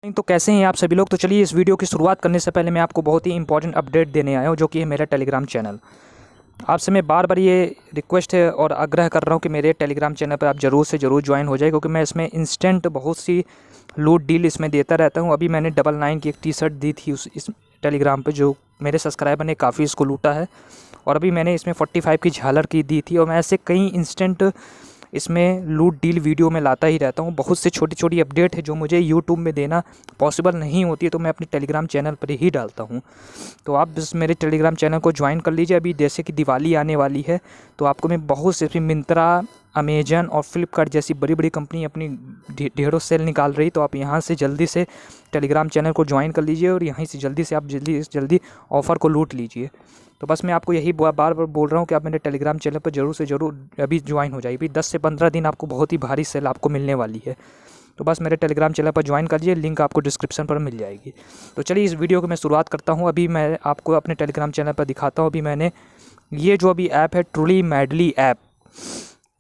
तो कैसे हैं आप सभी लोग। तो चलिए इस वीडियो की शुरुआत करने से पहले मैं आपको बहुत ही इंपॉर्टेंट अपडेट देने आया हूँ, जो कि है मेरा टेलीग्राम चैनल। आपसे मैं बार बार ये रिक्वेस्ट है और आग्रह कर रहा हूँ कि मेरे टेलीग्राम चैनल पर आप ज़रूर से ज़रूर ज्वाइन हो जाए, क्योंकि मैं इसमें इंस्टेंट बहुत सी लूट डील इसमें देता रहता हूँ। अभी मैंने 99 की एक टी शर्ट दी थी इस टेलीग्राम पर, जो मेरे सब्सक्राइबर ने काफ़ी इसको लूटा है। और अभी मैंने इसमें 45 की झालर की दी थी। और मैं ऐसे कई इंस्टेंट इसमें लूट डील वीडियो में लाता ही रहता हूँ। बहुत से छोटी छोटी अपडेट है जो मुझे यूट्यूब में देना पॉसिबल नहीं होती है, तो मैं अपने टेलीग्राम चैनल पर ही डालता हूँ। तो आप बस मेरे टेलीग्राम चैनल को ज्वाइन कर लीजिए। अभी जैसे कि दिवाली आने वाली है, तो आपको मैं बहुत से मिंत्रा, अमेजन और फ्लिपकार्ट जैसी बड़ी बड़ी कंपनी अपनी ढेरों सेल निकाल रही, तो आप यहाँ से जल्दी से टेलीग्राम चैनल को ज्वाइन कर लीजिए और यहीं से जल्दी से आप जल्दी ऑफ़र को लूट लीजिए। तो बस मैं आपको यही बार बार बोल रहा हूँ कि आप मेरे टेलीग्राम चैनल पर ज़रूर से ज़रूर अभी ज्वाइन हो जाइए। अभी 10 से 15 दिन आपको बहुत ही भारी सेल आपको मिलने वाली है। तो बस मेरे टेलीग्राम चैनल पर ज्वाइन कर लीजिए, लिंक आपको डिस्क्रिप्शन पर मिल जाएगी। तो चलिए इस वीडियो को मैं शुरुआत करता हूँ। अभी मैं आपको अपने टेलीग्राम चैनल पर दिखाता हूँ। अभी मैंने ये जो अभी ऐप है ट्रूली मैडली ऐप,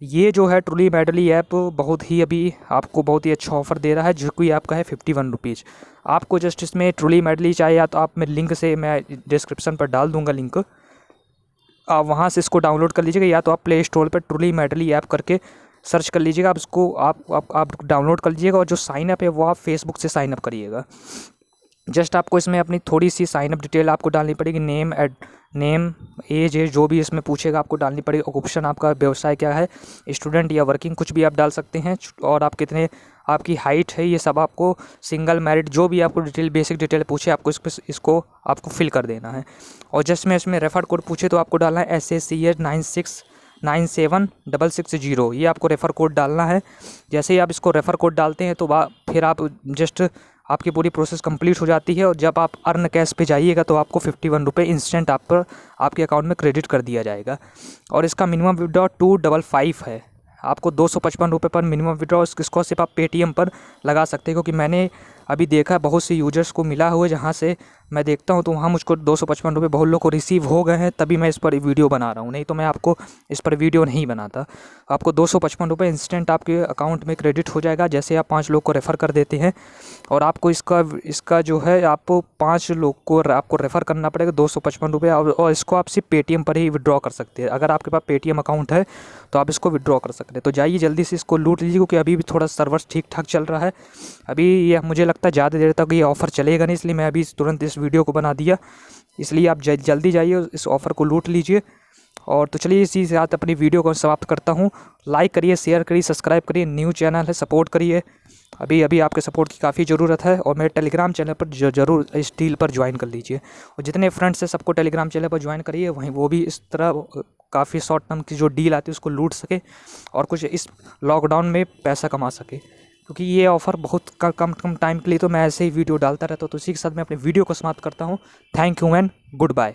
ये जो है ट्रूली मैडली ऐप बहुत ही अभी आपको बहुत ही अच्छा ऑफ़र दे रहा है, जो कि आपका है 51 रुपीज़। आपको जस्ट इसमें ट्रूली मैडली चाहिए, या तो आप मेरे लिंक से मैं डिस्क्रिप्शन पर डाल दूँगा लिंक, आप वहाँ से इसको डाउनलोड कर लीजिएगा, या तो आप प्ले स्टोर पर ट्रूली मैडली ऐप करके सर्च कर लीजिएगा। आप इसको आप डाउनलोड कर लीजिएगा। और जो साइन अप है वो आप फेसबुक से साइन अप करिएगा। जस्ट आपको इसमें अपनी थोड़ी सी साइन अप डिटेल आपको डालनी पड़ेगी, नेम एज है जो भी इसमें पूछेगा आपको डालनी पड़ेगी। ऑप्शन आपका व्यवसाय क्या है, स्टूडेंट या वर्किंग, कुछ भी आप डाल सकते हैं। और आप कितने आपकी हाइट है, ये सब आपको सिंगल मैरिड जो भी आपको डिटेल बेसिक डिटेल पूछे आपको इसको आपको फिल कर देना है। और जस्ट में इसमें रेफर कोड पूछे तो आपको डालना है SACH 9697660, ये आपको रेफ़र कोड डालना है। जैसे ही आप इसको रेफ़र कोड डालते हैं तो फिर आप जस्ट आपकी पूरी प्रोसेस कंप्लीट हो जाती है। और जब आप अर्न कैश पे जाइएगा तो आपको 51 रुपये इंस्टेंट आपके अकाउंट में क्रेडिट कर दिया जाएगा। और इसका मिनिमम विड्रॉ 255 है। आपको 255 रुपये पर मिनिमम विड्रॉ, इसको सिर्फ आप पेटीएम पर लगा सकते हैं, क्योंकि मैंने अभी देखा बहुत से यूजर्स को मिला हुआ है, जहाँ से मैं देखता हूँ तो वहाँ मुझको 255 रुपये बहुत लोग को रिसीव हो गए हैं, तभी मैं इस पर वीडियो बना रहा हूँ। नहीं तो मैं आपको इस पर वीडियो नहीं बनाता। आपको 255 रुपये इंस्टेंट आपके अकाउंट में क्रेडिट हो जाएगा, जैसे आप 5 लोग को रेफ़र कर देते हैं। और आपको इसका जो है आपको 5 लोग को आपको रेफ़र करना पड़ेगा 255 रुपये। और इसको आप सिर्फ पेटीएम पर ही विड्रॉ कर सकते हैं। अगर आपके पास पेटीएम अकाउंट है तो आप इसको विड्रॉ कर सकते हैं। तो जाइए जल्दी से इसको लूट लीजिए, क्योंकि अभी भी थोड़ा सर्वर ठीक ठाक चल रहा है। अभी ये मुझे लगता है ज़्यादा देर तक ये ऑफ़र चलेगा नहीं, इसलिए मैं अभी तुरंत इस वीडियो को बना दिया। इसलिए आप जल्दी जाइए इस ऑफ़र को लूट लीजिए। और तो चलिए इसी के साथ अपनी वीडियो को समाप्त करता हूँ। लाइक करिए, शेयर करिए, सब्सक्राइब करिए, न्यू चैनल है, सपोर्ट करिए। अभी आपके सपोर्ट की काफ़ी ज़रूरत है। और मेरे टेलीग्राम चैनल पर ज़रूर इस डील पर ज्वाइन कर लीजिए। और जितने फ्रेंड्स हैं सबको टेलीग्राम चैनल पर ज्वाइन करिए, वहीं वो भी इस तरह काफ़ी शॉर्ट टर्म की जो डील आती है उसको लूट सके और कुछ इस लॉकडाउन में पैसा कमा सके। क्योंकि ये ऑफ़र बहुत कम टाइम के लिए, तो मैं ऐसे ही वीडियो डालता रहता हूँ। तो इसी के साथ मैं अपने वीडियो को समाप्त करता हूँ। Thank you and good bye.